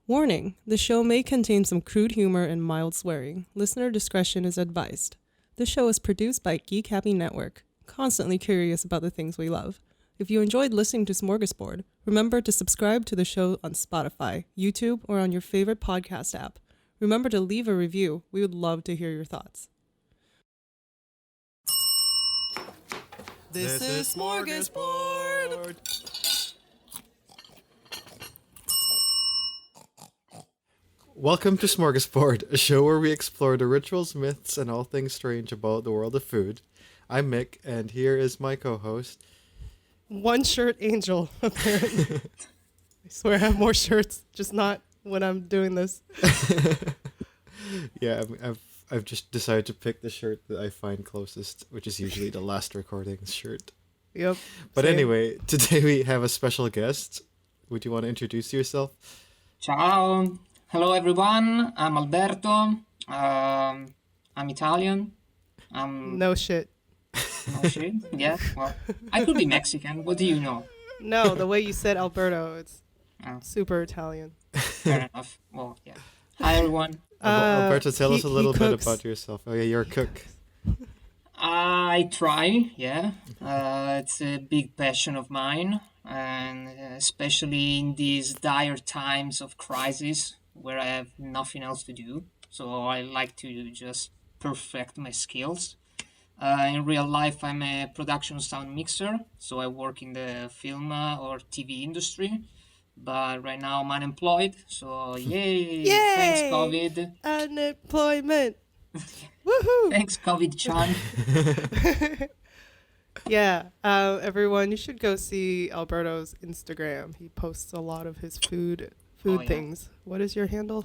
Warning, the show may contain some crude humor and mild swearing. Listener discretion is advised. This show is produced by Geek Happy Network, constantly curious about the things we love. If you enjoyed listening to Smörgåsbord, remember to subscribe to the show on Spotify, YouTube, or on your favorite podcast app. Remember to leave a review. We would love to hear your thoughts. This is Smörgåsbord! Welcome to Smörgåsbord, a show where we explore the rituals, myths, and all things strange about the world of food. I'm Mick, and here is my co-host. One shirt angel, apparently. I swear I have more shirts, just not when I'm doing this. Yeah, I've just decided to pick the shirt that I find closest, which is usually the last recording's shirt. Yep. But same. anyway, today we have a special guest. Would you want to introduce yourself? Ciao, hello everyone. I'm Alberto. I'm Italian. No shit. No shit. Yeah. Well, I could be Mexican. What do you know? No, the way you said Alberto, it's Oh, super Italian. fair enough. Well, yeah. Hi everyone. Alberto, tell us a little bit cooks. about yourself. Oh yeah, you're a cook. I try. Yeah. It's a big passion of mine, and especially in these dire times of crisis where I have nothing else to do. So I like to just perfect my skills. In real life, I'm a production sound mixer, so I work in the film or TV industry. But right now I'm unemployed, so yay! Thanks, COVID. Unemployment. Woohoo! Thanks, COVID-chan. Yeah, everyone, you should go see Alberto's Instagram. He posts a lot of his food Oh, yeah. things. What is your handle?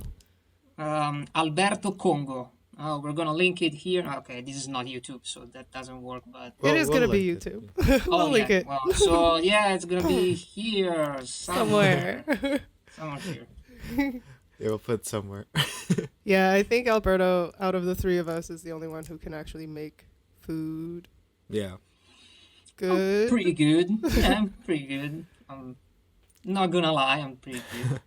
Alberto Congo. Oh, we're gonna link it here. Okay, this is not YouTube, so that doesn't work. But It is we'll going to be link it. YouTube. We'll link yeah. it Well, so yeah, it's gonna be here somewhere. Somewhere here. Yeah, we'll put it somewhere. Yeah, I think Alberto, out of the three of us, is the only one who can actually make food Yeah. good. Pretty good. Yeah, I'm pretty good. I'm not gonna lie, I'm pretty good.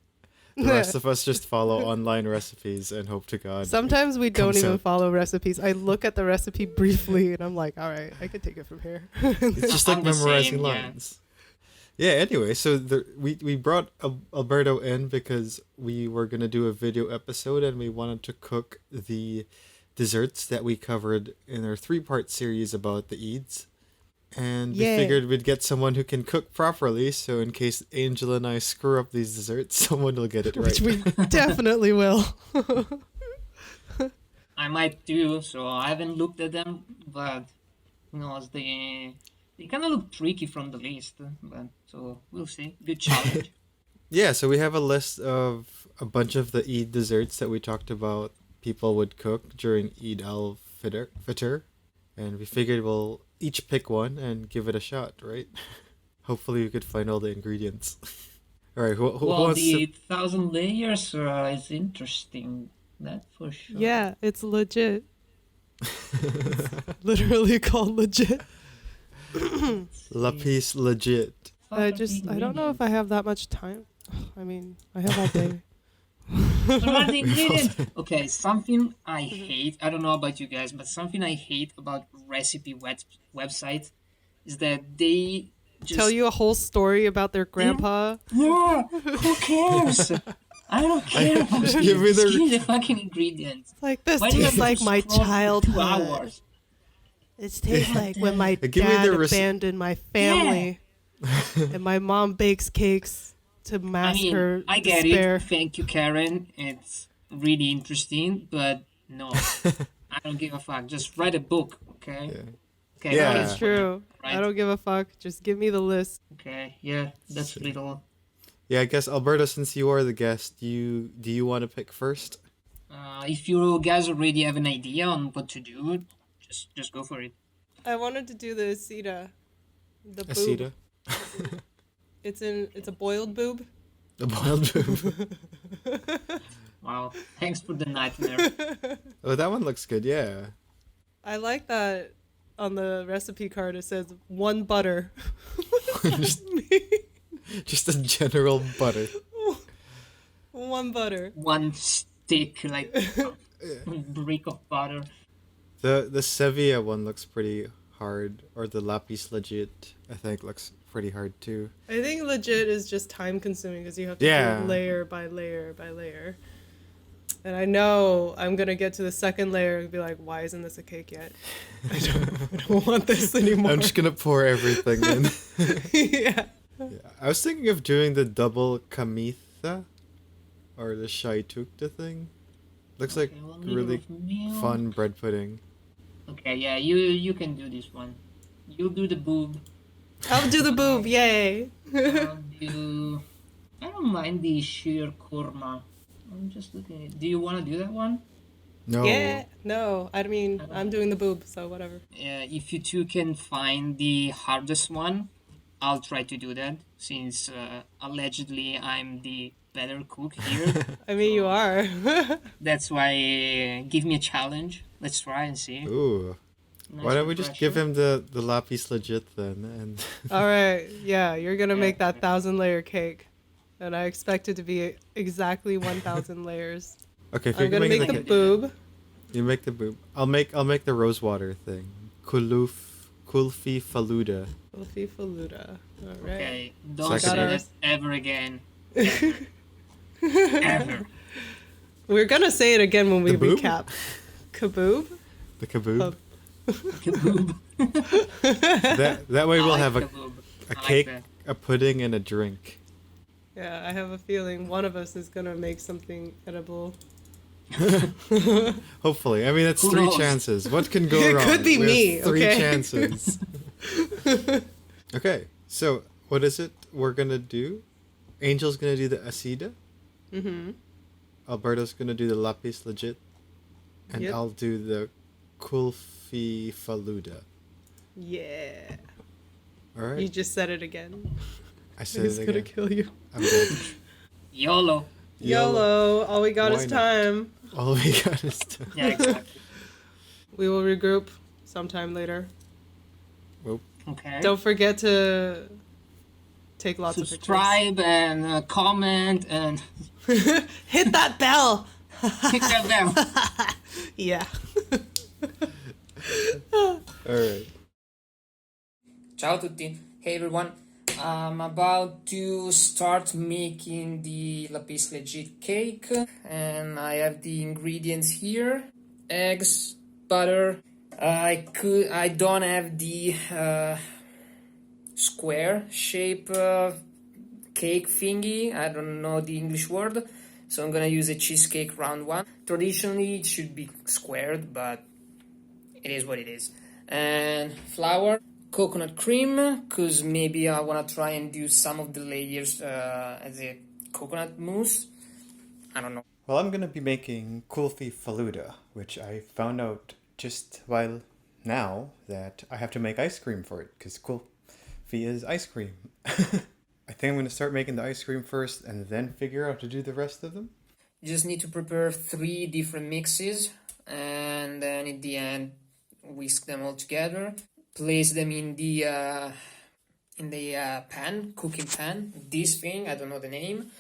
The rest of us just follow online recipes and hope to God. Sometimes we don't comes even out. follow recipes. I look at the recipe briefly and I'm like, all right, I can take it from here. It's just like I'm the memorizing same, yeah. lines. Yeah, anyway, so we brought Alberto in because we were going to do a video episode and we wanted to cook the desserts that we covered in our 3-part series about the Eids. And we Yay. figured we'd get someone who can cook properly, so in case Angel and I screw up these desserts, someone will get it right. Which we definitely will. I might do, so I haven't looked at them, but who knows, they kind of look tricky from the list, but so we'll see. Good challenge. Yeah, so we have a list of a bunch of the Eid desserts that we talked about people would cook during Eid al-Fitr, and we figured we'll each pick one and give it a shot, right? Hopefully we could find all the ingredients. All right, who Well, wants the to... 1,000 layers is interesting. That for sure. Yeah, it's legit. It's literally called legit. Lapis legit. I don't know if I have that much time. I mean, I have all day. What are the ingredients? Okay, something I hate, I don't know about you guys, but something I hate about recipe websites is that they just... Tell you a whole story about their grandpa. Yeah, who cares? I don't care about Just it. give me the- Just give me the fucking ingredients. Like, this Why do you tastes have like to my scroll for 2 childhood. hours? It tastes like when my Give me dad the abandoned my family and my mom bakes cakes to I mask mean, her I get despair. it. Thank you, Karen. It's really interesting, but no, I don't give a fuck. Just write a book, okay? Yeah. Okay, Yeah. It's true. Right. I don't give a fuck. Just give me the list. Okay, yeah, that's a little. Yeah, I guess, Alberto, since you are the guest, do you want to pick first? If you guys already have an idea on what to do, just go for it. I wanted to do the aseeda. The boob. Aseeda? It's a boiled boob. The boiled boob. Wow, thanks for the nightmare. Oh, that one looks good, yeah. I like that on the recipe card it says 1 butter. just a general butter. One butter. one stick, like one brick of butter. The Sevilla one looks pretty hard, or the lapis legit I think looks pretty hard too. I think legit is just time consuming because you have to do Yeah. it layer by layer by layer. And I know I'm going to get to the second layer and be like, why isn't this a cake yet? I don't want this anymore. I'm just gonna pour everything in. Yeah. Yeah. I was thinking of doing the double kamitha, or the shaitukta thing. Looks like Okay, 1 liter really of milk. fun bread pudding. Okay, yeah, you can do this one. You do the boob. I'll do the boob. Yay. I'll do. I don't mind the sheer korma. I'm just looking at. Do you want to do that one? No. Yeah. No, I mean, I'm doing the boob, so whatever. If you two can find the hardest one, I'll try to do that. Since allegedly I'm the better cook here, I mean, you are. that's why give me a challenge. Let's try and see. Ooh. Nice Why don't we just give pressure. him the lapis legit then? And All right. Yeah, you're going to make that Yeah. 1,000-layer cake. And I expect it to be exactly 1,000 layers. okay, if I'm you're going to making make the the boob. you make the boob. I'll make the rose water thing. Kulfi falooda. Kulfi falooda. All right. Okay, So don't I say can- that ever again. Ever. Ever. We're going to say it again when we Kaboob? recap. Kaboob? The kaboob. Oh. Kaboob. That way I we'll like have a kaboob. I like cake, that. a pudding, and a drink. Yeah, I have a feeling one of us is going to make something edible. Hopefully. I mean, that's Who 3 knows? chances. What can go It wrong? could be We have me, 3 okay? chances. Okay, so what is it we're gonna do? Angel's gonna do the aseeda. Mm-hmm. Alberto's gonna do the lapis legit, and Yep. I'll do the kulfi falooda. Yeah. All right. You just said it again. I said He's it going to again. kill you. I'm dead. YOLO. YOLO. All we got Why is not? time. All we got is time. Yeah, exactly. We will regroup sometime later. Okay. Don't forget to take lots of Subscribe and comment and pictures. Hit that bell. hit that bell. Yeah. All right. Ciao a tutti. Hey everyone. I'm about to start making the lapis legit cake and I have the ingredients here. Eggs, butter. I don't have the square shape cake thingy. I don't know the English word. So I'm gonna use a cheesecake round one. Traditionally it should be squared, but it is what it is. And flour, coconut cream, because maybe I want to try and do some of the layers as a coconut mousse. I don't know. Well, I'm gonna be making kulfi falooda, which I found out just while now that I have to make ice cream for it, because kulfi is ice cream. I think I'm gonna start making the ice cream first and then figure out how to do the rest of them. You just need to prepare 3 different mixes and then in the end whisk them all together. Place them in the pan, cooking pan. This thing, I don't know the name.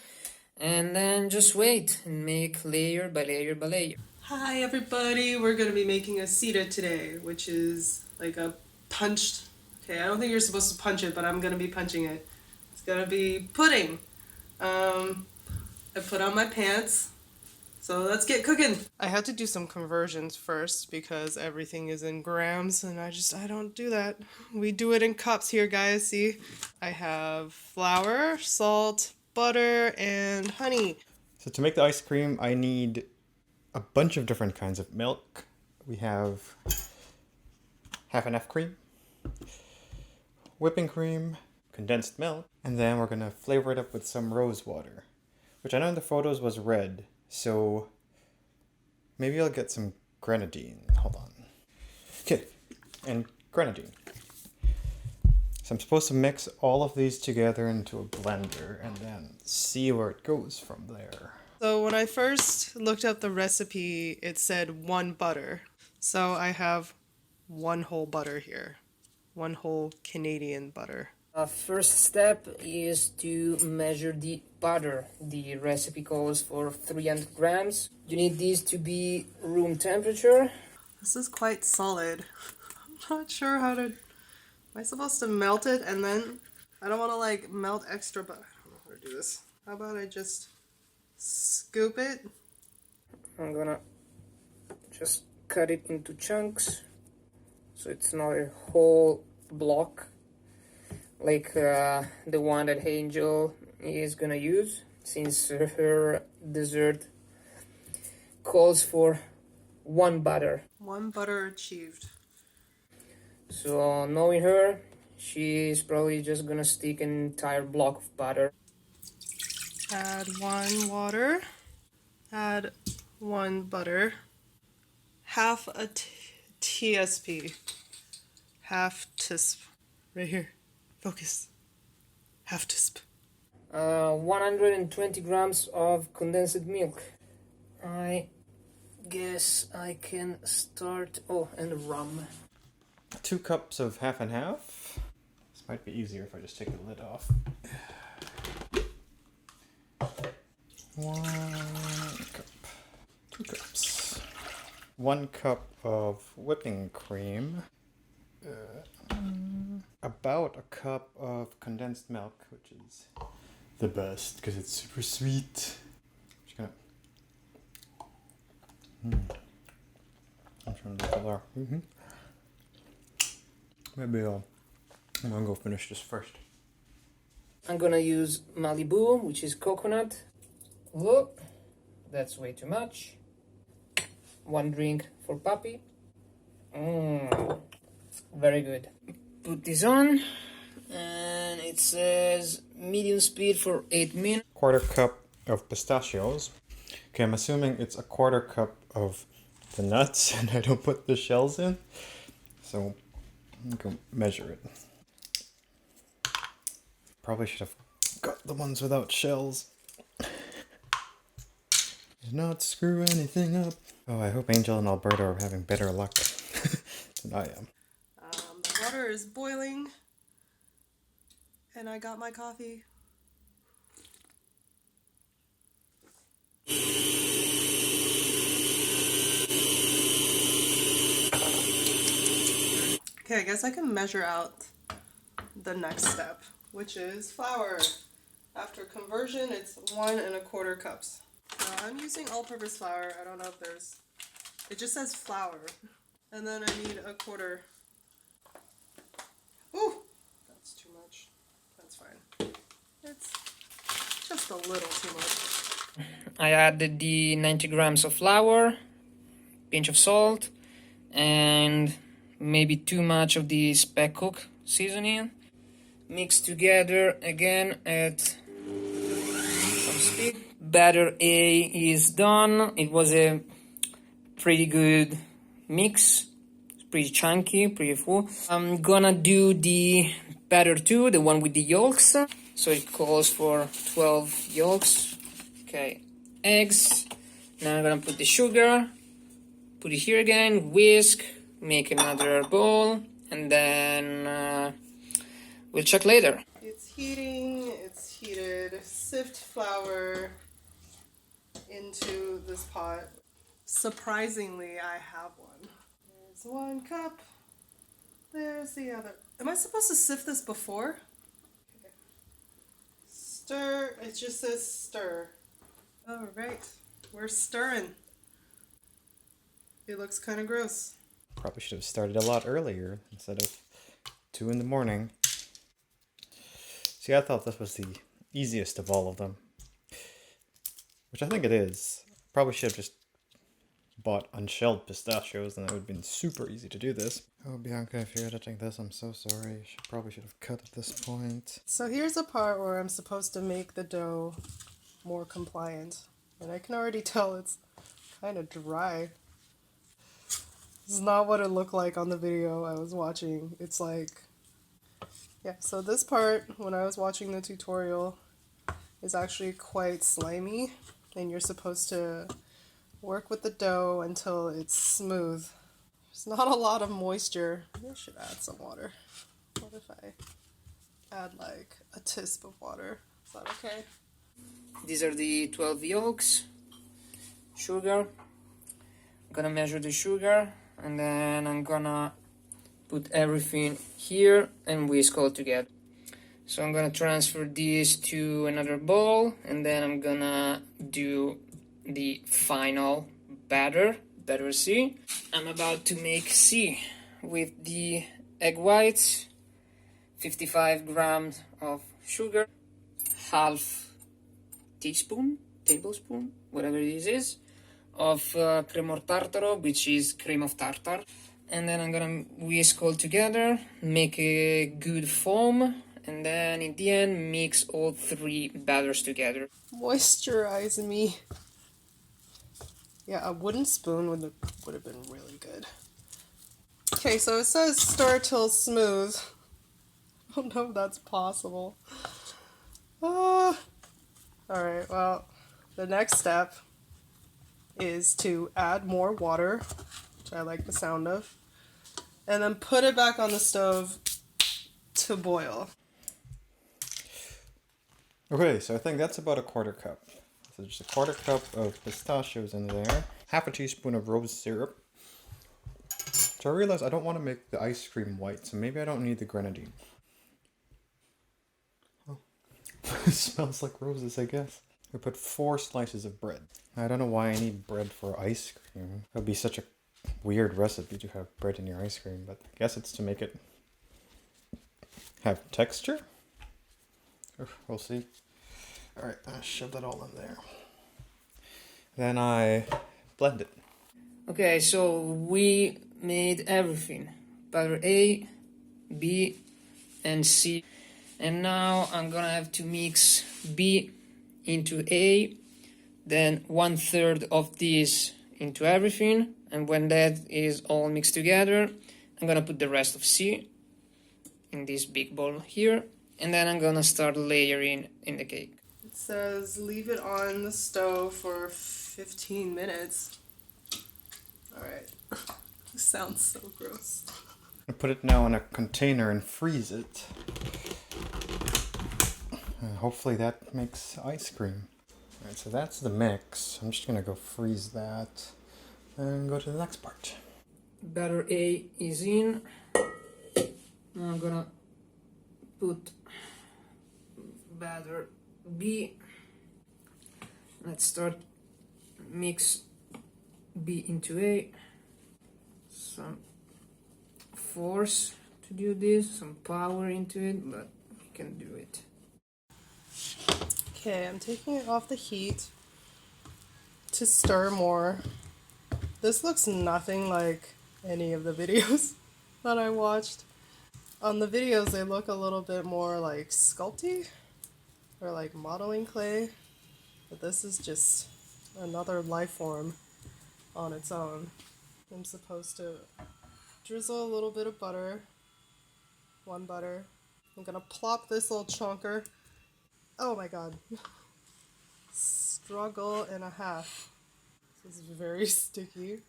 And then just wait and make layer by layer by layer. Hi, everybody. We're going to be making a aseeda today, which is like a punched... Okay, I don't think you're supposed to punch it, but I'm going to be punching it. It's going to be pudding. I put on my pants. So let's get cooking. I had to do some conversions first because everything is in grams and I don't do that. We do it in cups here, guys. See? I have flour, salt, butter, and honey. So to make the ice cream, I need a bunch of different kinds of milk. We have half enough cream, whipping cream, condensed milk, and then we're gonna flavor it up with some rose water, which I know in the photos was red, so maybe I'll get some grenadine. Hold on. Okay, and grenadine. So I'm supposed to mix all of these together into a blender and then see where it goes from there. So when I first looked up the recipe, it said 1 butter. So I have 1 whole butter here. 1 whole Canadian butter. First step is to measure the butter. The recipe calls for 300 grams. You need these to be room temperature. This is quite solid. I'm not sure how to... Am I supposed to melt it and then... I don't want to like melt extra, but I don't know how to do this. How about I just scoop it? I'm gonna just cut it into chunks so it's not a whole block like the one that Angel is gonna use, since her dessert calls for one butter. One butter achieved. So knowing her, she's probably just gonna stick an entire block of butter. Add 1 water. Add 1 butter. Half a TSP. Half tisp. Right here. Focus. Half tisp. 120 grams of condensed milk. I guess I can start... Oh, and rum. 2 cups of half and half. This might be easier if I just take the lid off. 1 cup. 2 cups. 1 cup of whipping cream. About a cup of condensed milk, which is the best because it's super sweet. Just gonna... I'm trying to look at that. Maybe I'm gonna go finish this first. I'm gonna use Malibu, which is coconut. Oh, that's way too much. 1 drink for Papi. Very good. Put this on, and it says medium speed for 8 minutes. 1/4 cup of pistachios. Okay, I'm assuming it's a 1/4 cup of the nuts, and I don't put the shells in. So I'm gonna measure it. Probably should have got the ones without shells. Did not screw anything up. Oh, I hope Angel and Alberto are having better luck than I am. The water is boiling. And I got my coffee. Okay, I guess I can measure out the next step, which is flour. After conversion, it's 1 1/4 cups. I'm using all-purpose flour. I don't know if there's... It just says flour. And then I need 1/4. Ooh! That's too much. That's fine. It's just a little too much. I added the 90 grams of flour, pinch of salt, and maybe too much of the speck cook seasoning. Mix together again at some speed. Batter A is done. It was a pretty good mix. It's pretty chunky, pretty full. I'm gonna do the batter 2, the one with the yolks. So it calls for 12 yolks. Okay, eggs. Now I'm gonna put the sugar. Put it here again, whisk, make another bowl, and then we'll check later. It's heating, it's heated. Sift flour into this pot. Surprisingly, I have one. There's 1 cup. There's the other. Am I supposed to sift this before? Okay. Stir. It just says stir. All right. We're stirring. It looks kind of gross. Probably should have started a lot earlier instead of 2 in the morning. See, I thought this was the easiest of all of them. Which I think it is. Probably should have just bought unshelled pistachios, and it would have been super easy to do this. Oh, Bianca, if you're editing this, I'm so sorry. Probably should have cut at this point. So here's the part where I'm supposed to make the dough more compliant. And I can already tell it's kind of dry. This is not what it looked like on the video I was watching. It's like... Yeah, so this part, when I was watching the tutorial, is actually quite slimy. And you're supposed to work with the dough until it's smooth. There's not a lot of moisture. Maybe I should add some water. What if I add like a tisp of water. Is that okay? These are the 12 yolks, sugar. I'm gonna measure the sugar, and then I'm gonna put everything here and whisk all together. So I'm gonna transfer this to another bowl, and then I'm gonna do the final batter C. I'm about to make C with the egg whites, 55 grams of sugar, half tablespoon, whatever this is, of cremor tartaro, which is cream of tartar. And then I'm gonna whisk all together, make a good foam, and then in the end mix all three batters together. Moisturize me. Yeah, a wooden spoon would have been really good. Okay, so it says stir till smooth. I don't know if that's possible. Alright, well, the next step is to add more water, which I like the sound of, and then put it back on the stove to boil. Okay, so I think that's about a quarter cup. So just a quarter cup of pistachios in there, half a teaspoon of rose syrup. So I realized I don't want to make the ice cream white, so maybe I don't need the grenadine. Oh. It smells like roses, I guess. I put 4 slices of bread. I don't know why I need bread for ice cream. It would be such a weird recipe to have bread in your ice cream, but I guess it's to make it have texture? We'll see. Alright, I'll shove that all in there. Then I blend it. Okay, so we made everything. Batter A, B, and C. And now I'm gonna have to mix B into A, then 1/3 of this into everything, and when that is all mixed together, I'm gonna put the rest of C in this big bowl here, and then I'm gonna start layering in the cake. It says leave it on the stove for 15 minutes. Alright. This sounds so gross. I put it now in a container and freeze it. Hopefully that makes ice cream. Alright, so that's the mix. I'm just gonna go freeze that and go to the next part. Batter A is in. Now I'm gonna put batter B. Let's start mix B into A. Some force to do this, some power into it, but we can do it. Okay, I'm taking it off the heat to stir more. This looks nothing like any of the videos that I watched. On the videos, they look a little bit more like sculpty or like modeling clay, but this is just another life form on its own. I'm supposed to drizzle a little bit of butter, 1 butter. I'm gonna plop this little chunker. Oh my god. Struggle and a half. This is very sticky.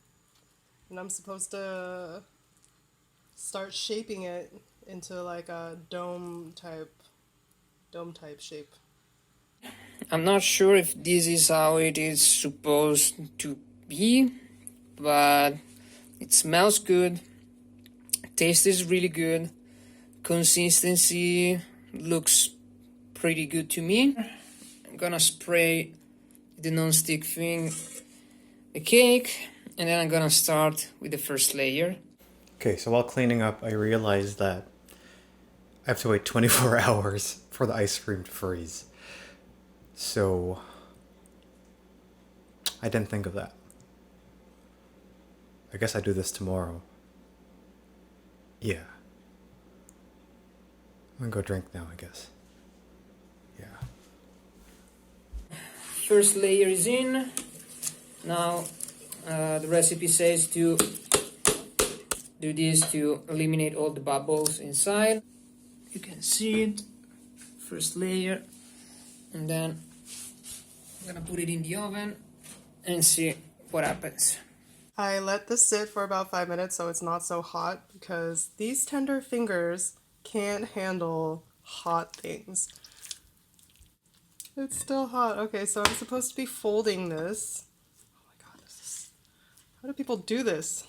And I'm supposed to start shaping it into like a dome type shape. I'm not sure if this is how it is supposed to be, but it smells good, taste is really good, consistency looks pretty good to me. I'm gonna spray the non-stick thing, the cake, and then I'm gonna start with the first layer. Okay, so while cleaning up, I realized that I have to wait 24 hours for the ice cream to freeze. So I didn't think of that. I guess I do this tomorrow. Yeah. I'm gonna go drink now, I guess. Yeah. First layer is in. Now the recipe says to do this to eliminate all the bubbles inside. You can see it. First layer. And then I'm gonna put it in the oven and see what happens. I let this sit for about 5 minutes so it's not so hot because these tender fingers can't handle hot things. It's still hot. Okay, so I'm supposed to be folding this. Oh my god, how do people do this?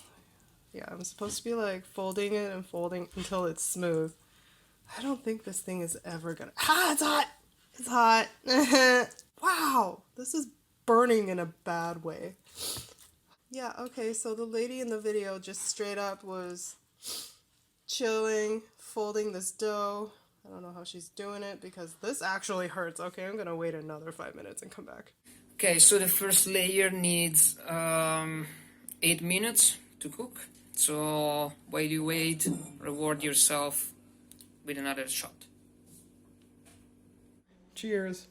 Yeah, I'm supposed to be like folding it and folding until it's smooth. I don't think this thing is ever gonna... Ah, it's hot! It's hot! Wow, this is burning in a bad way. Yeah, okay, so the lady in the video just straight up was chilling, folding this dough. I don't know how she's doing it because this actually hurts. Okay, I'm gonna wait another 5 minutes and come back. Okay, so the first layer needs 8 minutes to cook. So while you wait, reward yourself with another shot. Cheers.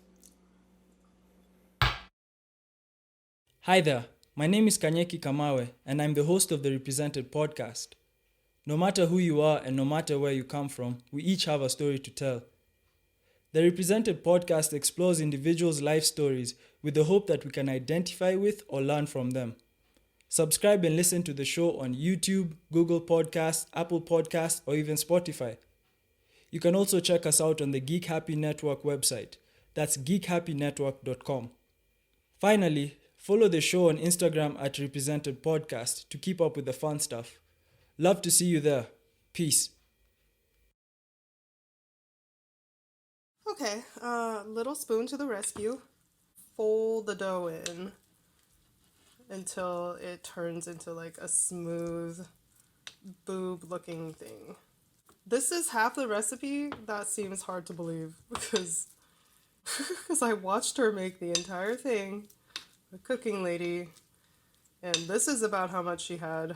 Hi there, my name is Kanyeki Kamawe, and I'm the host of the Represented podcast. No matter who you are and no matter where you come from, we each have a story to tell. The Represented podcast explores individuals' life stories with the hope that we can identify with or learn from them. Subscribe and listen to the show on YouTube, Google Podcasts, Apple Podcasts, or even Spotify. You can also check us out on the Geek Happy Network website. That's geekhappynetwork.com. Finally, follow the show on Instagram at Represented Podcast to keep up with the fun stuff. Love to see you there. Peace. Okay, little spoon to the rescue. Fold the dough in until it turns into like a smooth boob looking thing. This is half the recipe. That seems hard to believe because I watched her make the entire thing, the cooking lady, and this is about how much she had,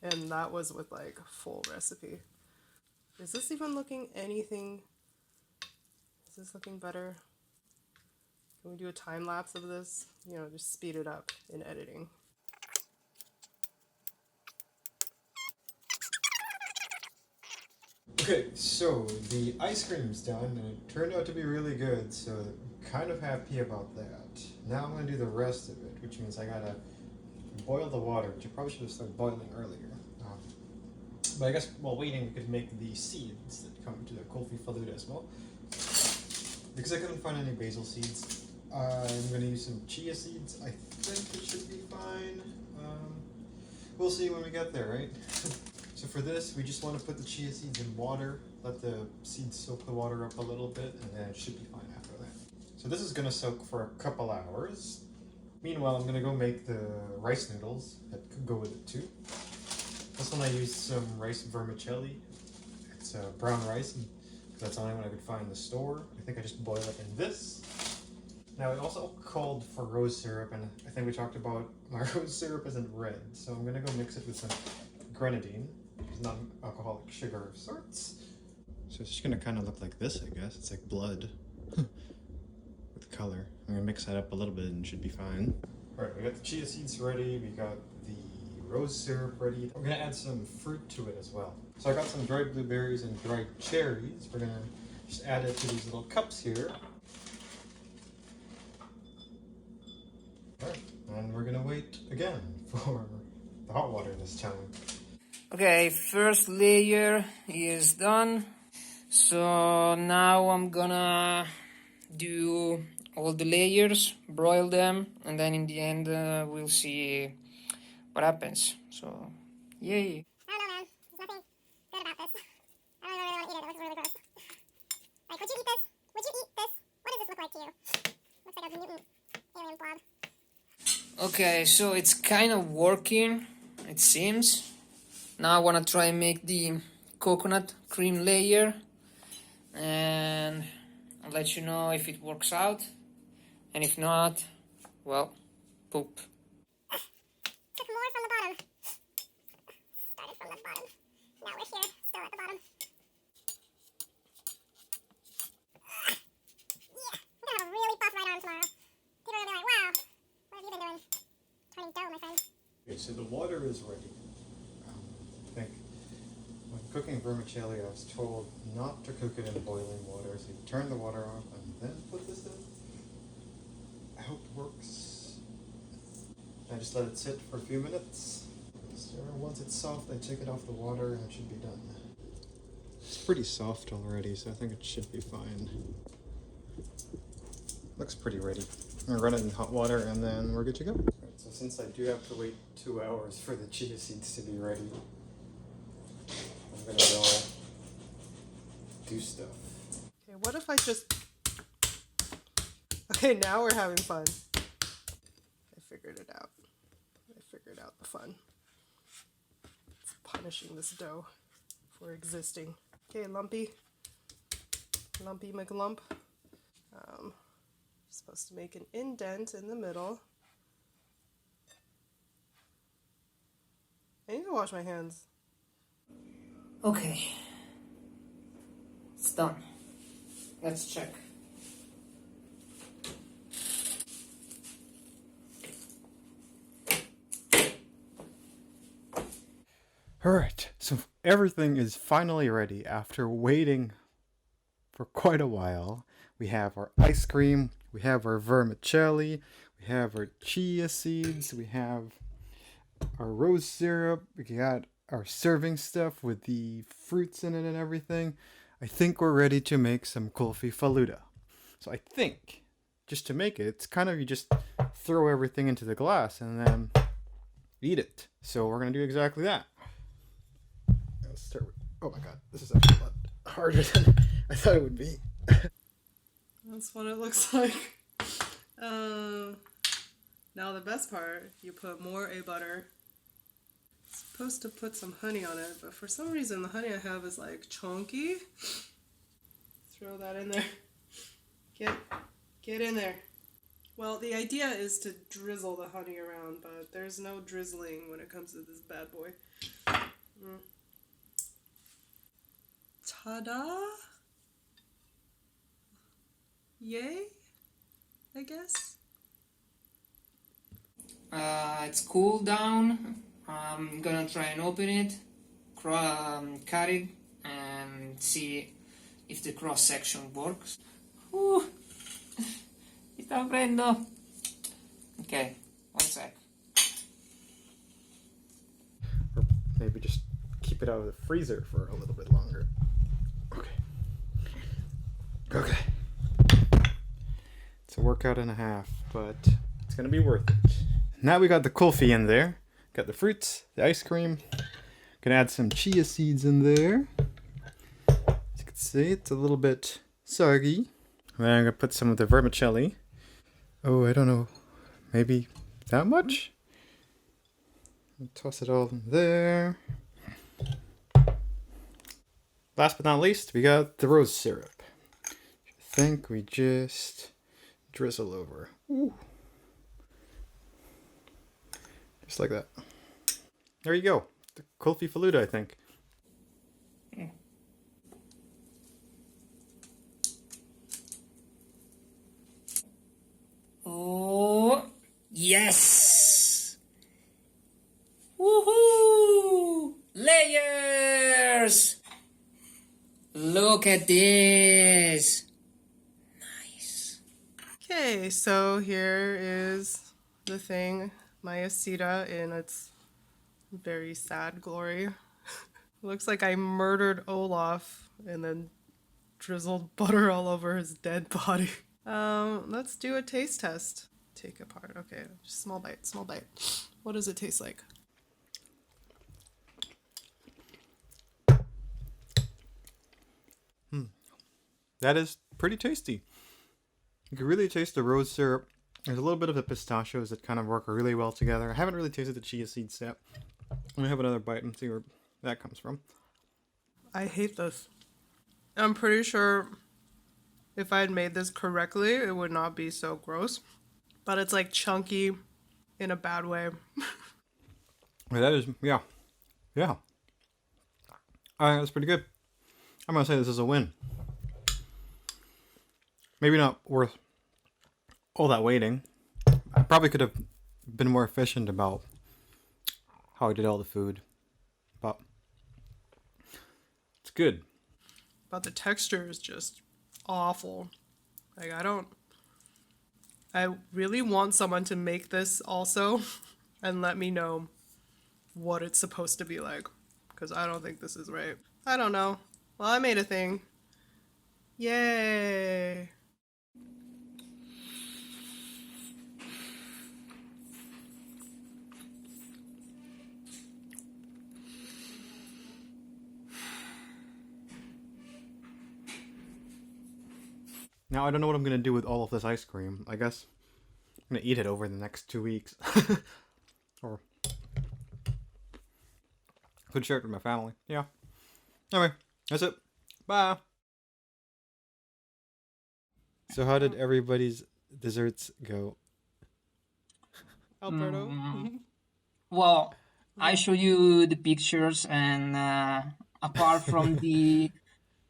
and that was with like a full recipe. Is this even looking anything? Is this looking better? Can we do a time lapse of this? You know, just speed it up in editing. Okay, so the ice cream's done and it turned out to be really good, so I'm kind of happy about that. Now I'm going to do the rest of it, which means I gotta boil the water, which I probably should have started boiling earlier. But I guess while waiting, we could make the seeds that come to the kulfi falooda as well. Because I couldn't find any basil seeds, I'm going to use some chia seeds. I think it should be fine. We'll see when we get there, right? So for this, we just want to put the chia seeds in water, let the seeds soak the water up a little bit, and then it should be fine after that. So this is going to soak for a couple hours. Meanwhile, I'm going to go make the rice noodles that could go with it too. This one I used some rice vermicelli. It's brown rice, and that's the only one I could find in the store. I think I just boil it in this. Now it also called for rose syrup, and I think we talked about my rose syrup isn't red, so I'm going to go mix it with some grenadine, which is non-alcoholic sugar of sorts. So it's just going to kind of look like this, I guess. It's like blood with color. I'm going to mix that up a little bit and it should be fine. Alright, we got the chia seeds ready, we got the rose syrup ready. We're going to add some fruit to it as well. So I got some dried blueberries and dried cherries. We're going to just add it to these little cups here. Alright, and we're going to wait again for the hot water this time. Okay, first layer is done. So now I'm gonna do all the layers, broil them, and then in the end we'll see what happens. So, yay. I don't know, man. There's nothing good about this. I don't really want to eat it. It looks really gross. Like, would you eat this? Would you eat this? What does this look like to you? Looks like a mutant alien blob. Okay, so it's kind of working, it seems. Now I want to try and make the coconut cream layer, and I'll let you know if it works out, and if not, well, poop. Took more from the bottom. Started from the bottom. Now we're here, still at the bottom. Yeah, I'm gonna have a really buff right arm tomorrow. People are gonna be like, wow, what have you been doing? Turning dough, my friend. Okay, so the water is ready. I think when cooking vermicelli, I was told not to cook it in boiling water, so you turn the water off and then put this in. I hope it works. I just let it sit for a few minutes. So once it's soft, I take it off the water and it should be done. pretty soft already, so I think it should be fine. Looks pretty ready. I'm gonna run it in hot water and then we're good to go. Right, so since I do have to wait 2 hours for the chia seeds to be ready, I'm gonna go do stuff. Okay, what if I just... Okay, now we're having fun. I figured it out. I figured out the fun. It's punishing this dough for existing. Okay, Lumpy. Lumpy McLump. Supposed to make an indent in the middle. I need to wash my hands. Okay. It's done. Let's check. Alright, so everything is finally ready after waiting for quite a while. We have our ice cream, we have our vermicelli, we have our chia seeds, we have our rose syrup, we got our serving stuff with the fruits in it and everything. I think we're ready to make some kulfi falooda. So I think, just to make it, it's kind of you just throw everything into the glass and then eat it. So we're going to do exactly that. Let's start with, oh my god, this is actually a lot harder than I thought it would be. That's what it looks like. Now the best part, you put more butter. It's supposed to put some honey on it, but for some reason the honey I have is like chunky. Throw that in there. Get in there. Well, the idea is to drizzle the honey around, but there's no drizzling when it comes to this bad boy. Ta-da! Yay, I guess. It's cooled down. I'm gonna try and open it, cut it, and see if the cross section works. Mi sta aprendo. Okay, 1 sec. Or maybe just keep it out of the freezer for a little bit longer. Okay. It's a workout and a half, but it's gonna be worth it. Now we got the kulfi in there. Got the fruits, the ice cream. Gonna add some chia seeds in there. As you can see, it's a little bit soggy. And then I'm gonna put some of the vermicelli. Oh, I don't know. Maybe that much? Toss it all in there. Last but not least, we got the rose syrup. I think we just drizzle over. Ooh. Just like that. There you go. The kulfi falooda, I think. Oh, yes! Woohoo! Layers! Look at this! Nice. Okay, so here is the thing, my aseeda in its very sad glory. Looks like I murdered Olaf and then drizzled butter all over his dead body. Let's do a taste test. Take apart. Okay, just small bite, small bite. What does it taste like? That is pretty tasty. You can really taste the rose syrup. There's a little bit of the pistachios that kind of work really well together. I haven't really tasted the chia seeds yet. I'm gonna have another bite and see where that comes from. I hate this. I'm pretty sure if I had made this correctly, it would not be so gross. But it's like chunky in a bad way. That is, yeah. That's pretty good. I'm gonna say this is a win. Maybe not worth all that waiting. I probably could have been more efficient about how I did all the food, but it's good. But the texture is just awful. Like, I really want someone to make this also and let me know what it's supposed to be like, because I don't think this is right. I don't know. Well, I made a thing. Yay! Now I don't know what I'm gonna do with all of this ice cream. I guess I'm gonna eat it over the next 2 weeks. Or could share it with my family. Yeah. Anyway, that's it. Bye. So how did everybody's desserts go? Alberto. Well, I show you the pictures, and apart from the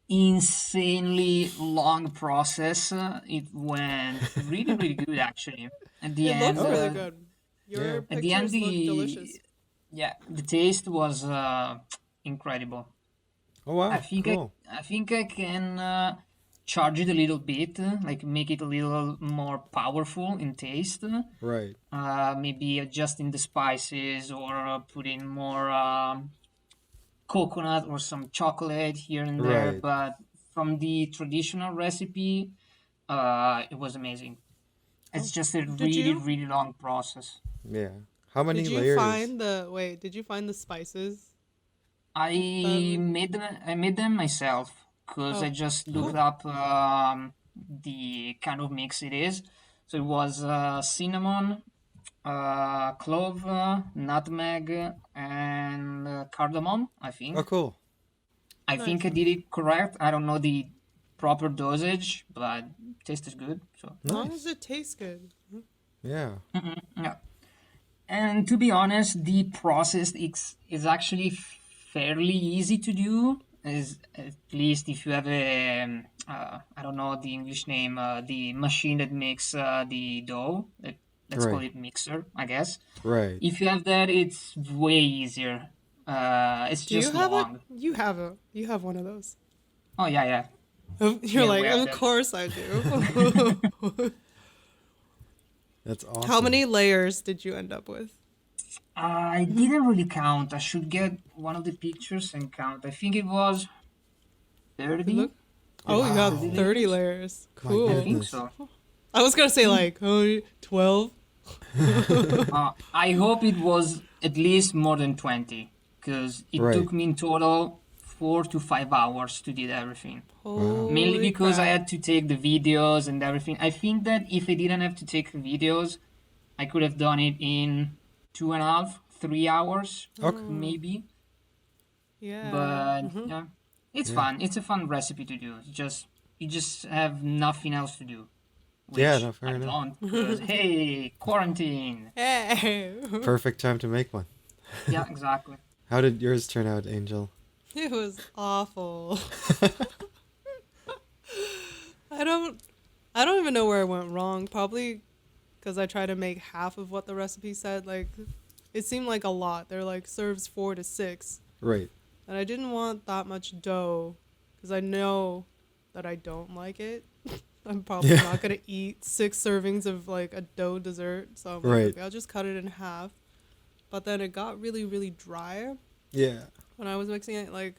insanely long process, it went really, really good actually. At the It end, looks really good. Your Yeah. at the end, pictures look delicious. the taste was incredible. Oh wow, I think cool. I think I can charge it a little bit, like make it a little more powerful in taste. Right. Maybe adjusting the spices or putting more coconut or some chocolate here and there. Right. But from the traditional recipe, it was amazing. It's just a Did really, you really long process. Yeah. How many did you layers? find the wait? Did you find the spices? I made them. I made them myself because I Oh, just cool. looked up the kind of mix it is. So it was cinnamon, clove, nutmeg, and cardamom. I think. Oh cool. I Nice. think I did it correct. I don't know the proper dosage, but taste is good. So As long Nice. as it tastes good. Yeah. yeah. And to be honest, the process is actually fairly easy to do. Is at least if you have a I don't know the English name, the machine that makes the dough. Let's call Right. it mixer, I guess. Right. If you have that, it's way easier. It's Do you just have a? long. You have one of those. Oh yeah, yeah. You're Yeah, like, we have of them. course I do. That's awesome. How many layers did you end up with? I didn't really count. I should get one of the pictures and count. I think it was 30. Look. Oh, you got Wow. 30 layers. My Cool. I think goodness. so. I was gonna say like 12. I hope it was at least more than 20 because it Right. took me in total 4 to 5 hours to do everything. Mainly Holy because I crap. had to take the videos and everything. I think that if I didn't have to take videos, I could have done it in 2.5, 3 hours, Okay. maybe. Yeah. But yeah, it's Yeah. fun. It's a fun recipe to do. You just have nothing else to do. Which Yeah, no, fair I enough. don't because hey, quarantine. Hey. Perfect time to make one. Yeah, exactly. How did yours turn out, Angel? It was awful. I don't even know where I went wrong. Probably because I tried to make half of what the recipe said. Like, it seemed like a lot. They're like serves 4 to 6, Right. and I didn't want that much dough because I know that I don't like it. I'm probably Yeah. not gonna eat 6 servings of like a dough dessert, so I'm like, Right. okay, I'll just cut it in half. But then it got really, really dry Yeah. when I was mixing it. Like,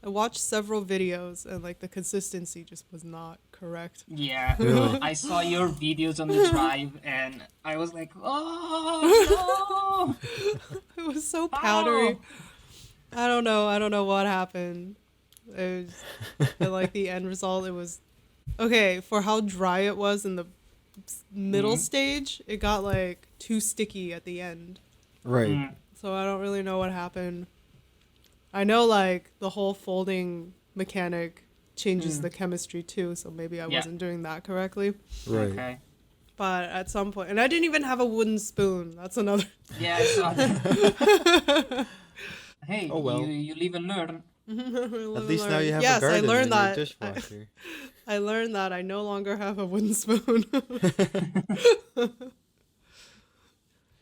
I watched several videos and like the consistency just was not correct. Yeah, Really? I saw your videos on the drive, and I was like, oh It was so powdery. no! I don't know what happened. It was, but like the end result, it was okay for how dry it was in the middle stage. It got like too sticky at the end, Right. Mm, so I don't really know what happened. I know like the whole folding mechanic changes the chemistry too, so maybe I Yeah. wasn't doing that correctly. Right. Okay. But at some point, and I didn't even have a wooden spoon. That's another. Yeah, I saw that. Hey, Oh, well. you live and learn. At least now you have Yes, a garden I learned and that. your dishwasher. I learned that I no longer have a wooden spoon.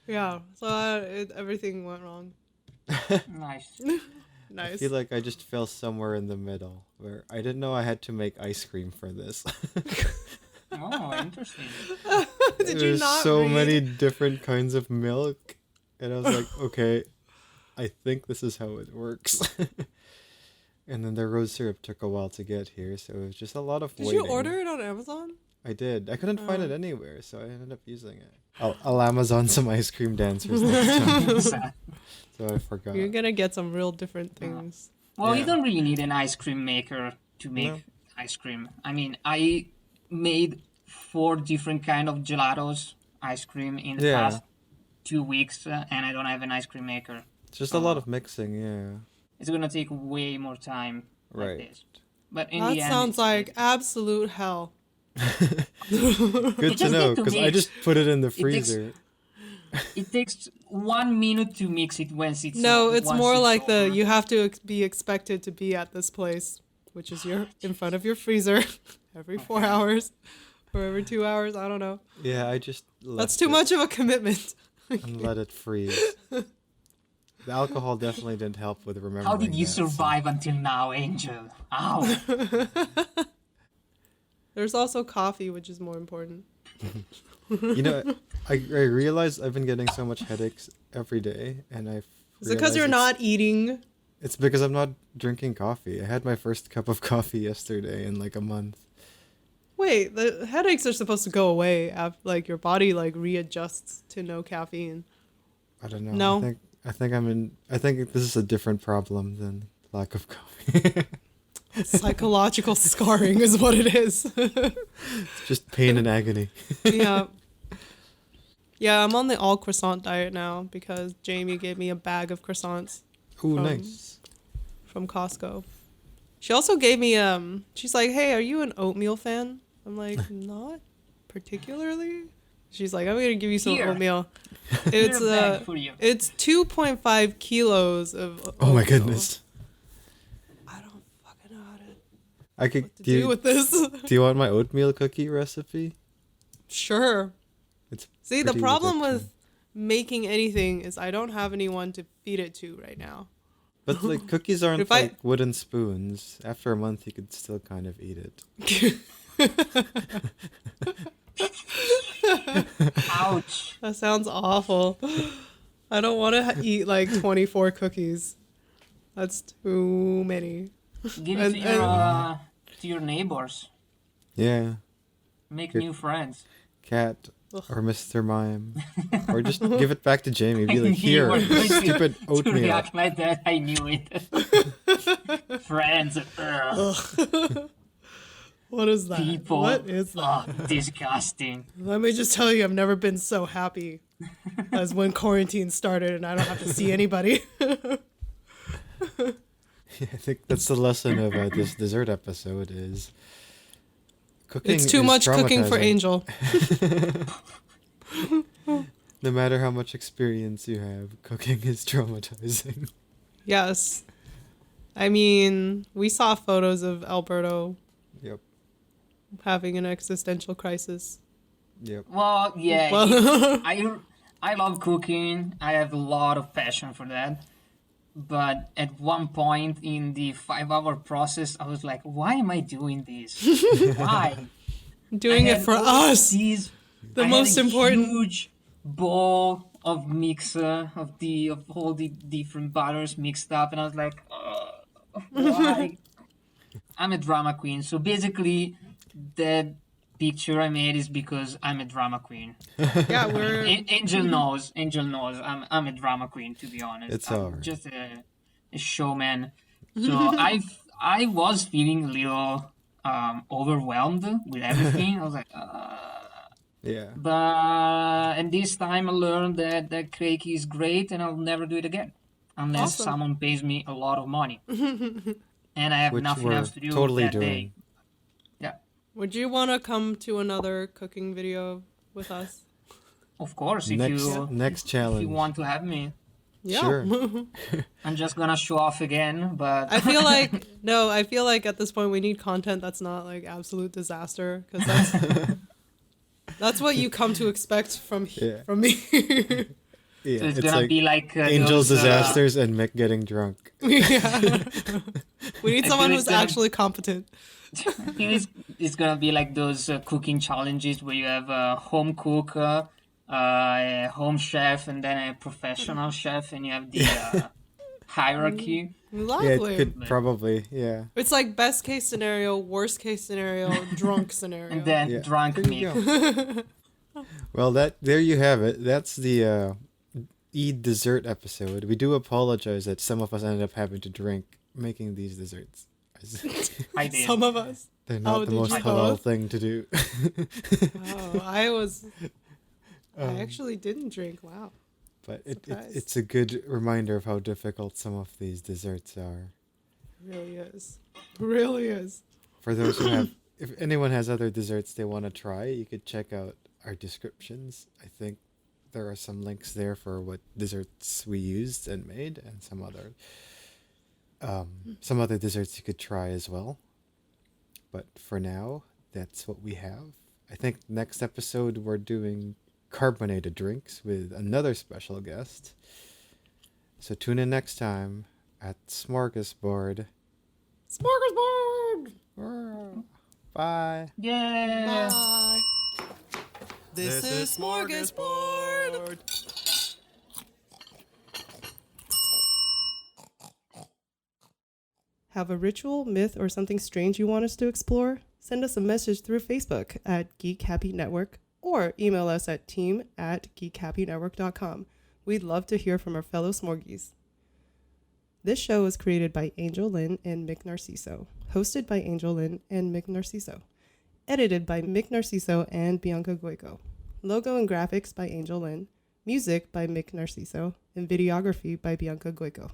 Yeah, so everything went wrong. Nice. I Nice. feel like I just fell somewhere in the middle where I didn't know I had to make ice cream for this. Oh, interesting. Did you There's not so read? many different kinds of milk, and I was like, okay, I think this is how it works. And then the rose syrup took a while to get here, so it was just a lot of Did waiting. you order it on Amazon? I did. I couldn't find it anywhere, so I ended up using it. I'll Amazon some ice cream dancers next time. So I forgot. You're gonna get some real different things. Well, you Yeah. don't really need an ice cream maker to make No. ice cream. I mean, I made 4 different kind of gelatos ice cream in the Yeah. past 2 weeks, and I don't have an ice cream maker. It's just a lot of mixing, yeah. It's gonna take way more time like Right. this. But in That the end, sounds like absolute hell. Good to just know, need to because I mix. just put it in the takes- freezer. it takes 1 minute to mix it once it's No, it's once more it's like over. you have to be expected to be at this place, which is in front of your freezer every 4 hours or every 2 hours. I don't know. Yeah, I just That's left too it much of a commitment. and let it freeze. The alcohol definitely didn't help with remembering. How did you that, so- survive until now, Angel? Ow. There's also coffee, which is more important. You know, I realized I've been getting so much headaches every day, and I've. Is it because realized you're it's- not eating? It's because I'm not drinking coffee. I had my first cup of coffee yesterday in like a month. Wait, the headaches are supposed to go away after, like, your body like readjusts to no caffeine. I don't know. No. I think this is a different problem than lack of coffee. Psychological scarring is what it is. It's just pain and agony. Yeah. Yeah, I'm on the all croissant diet now because Jamie gave me a bag of croissants Ooh, From- nice. from Costco. She also gave me she's like, "Hey, are you an oatmeal fan?" I'm like, "Not particularly." She's like, "I'm going to give you some Here. oatmeal." Here's It's a bag for you. it's 2.5 kilos of Oh my oatmeal. goodness. I don't fucking know how to I could. what to do with this. Do you want my oatmeal cookie recipe? Sure. It's See, the pretty problem addicting. with making anything is I don't have anyone to feed it to right now. But like cookies aren't If I- like wooden spoons. After a month, you could still kind of eat it. Ouch. That sounds awful. I don't want to eat like 24 cookies. That's too many. Give it And- to your neighbors. Yeah, Make Here. new friends. Cat Ugh. or Mr. Mime, or just give it back to Jamie. Be like, You here, were going stupid to oatmeal. react like that. I knew it. Friends. What is that? People. What is that? Oh, disgusting. Let me just tell you, I've never been so happy as when quarantine started and I don't have to see anybody. I think that's the lesson of this dessert episode is cooking. It's too is much cooking for traumatizing. Angel. No matter how much experience you have, cooking is traumatizing. Yes. I mean, we saw photos of Alberto Yep. having an existential crisis. Yep. Well, yeah. Well, I love cooking. I have a lot of passion for that. But at one point in the 5-hour process, I was like, why am I doing this? Why? doing I it had for all us. These, The I most had a important- huge bowl of mixer of all the different butters mixed up, and I was like, why? I'm a drama queen. So basically, the picture I made is because I'm a drama queen. Yeah, we're Angel knows. Angel knows. I'm a drama queen, to be honest. It's I'm alright. just a showman. So I was feeling a little overwhelmed with everything. I was like, Yeah. but and this time I learned that the cake is great, and I'll never do it again unless Awesome. someone pays me a lot of money, and I have Which nothing we're else to do totally that doing. day. Yeah, Would you want to come to another cooking video with us? of course. If Next challenge. you want to have me, Yeah. Sure. I'm just gonna show off again. But I feel like at this point we need content that's not like absolute disaster because that's what you come to expect from Yeah. from me. Yeah, so it's gonna be like Angel's those, disasters and Mick getting drunk. Yeah. We need I someone feel who's it's gonna- actually competent. I think it's gonna be like those cooking challenges where you have a home cook, a home chef, and then a professional chef, and you have the hierarchy. Yeah, Lovely. it could probably, yeah. It's like best case scenario, worst case scenario, drunk scenario. And then Yeah, drunk there me. you go. Well, there you have it. That's the Eid dessert episode. We do apologize that some of us ended up having to drink making these desserts. I did. Some of us. They're not the did most you halal both? thing to do. Oh, I actually didn't drink. Wow. But Surprised. it's a good reminder of how difficult some of these desserts are. Really is. Really is. For those who have, if anyone has other desserts they want to try, you could check out our descriptions. I think there are some links there for what desserts we used and made, and some other desserts you could try as well. But for now, that's what we have. I think next episode we're doing carbonated drinks with another special guest. So tune in next time at Smörgåsbord. Smorgasbord! Bye. Yeah. Bye. This is Smorgasbord. Have a ritual, myth, or something strange you want us to explore? Send us a message through Facebook at Geek Happy Network or email us at team@geekhappynetwork.com. We'd love to hear from our fellow Smorgies. This show was created by Angel Lynn and Mick Narciso, hosted by Angel Lynn and Mick Narciso, edited by Mick Narciso and Bianca Goico, logo and graphics by Angel Lynn, music by Mick Narciso, and videography by Bianca Goico.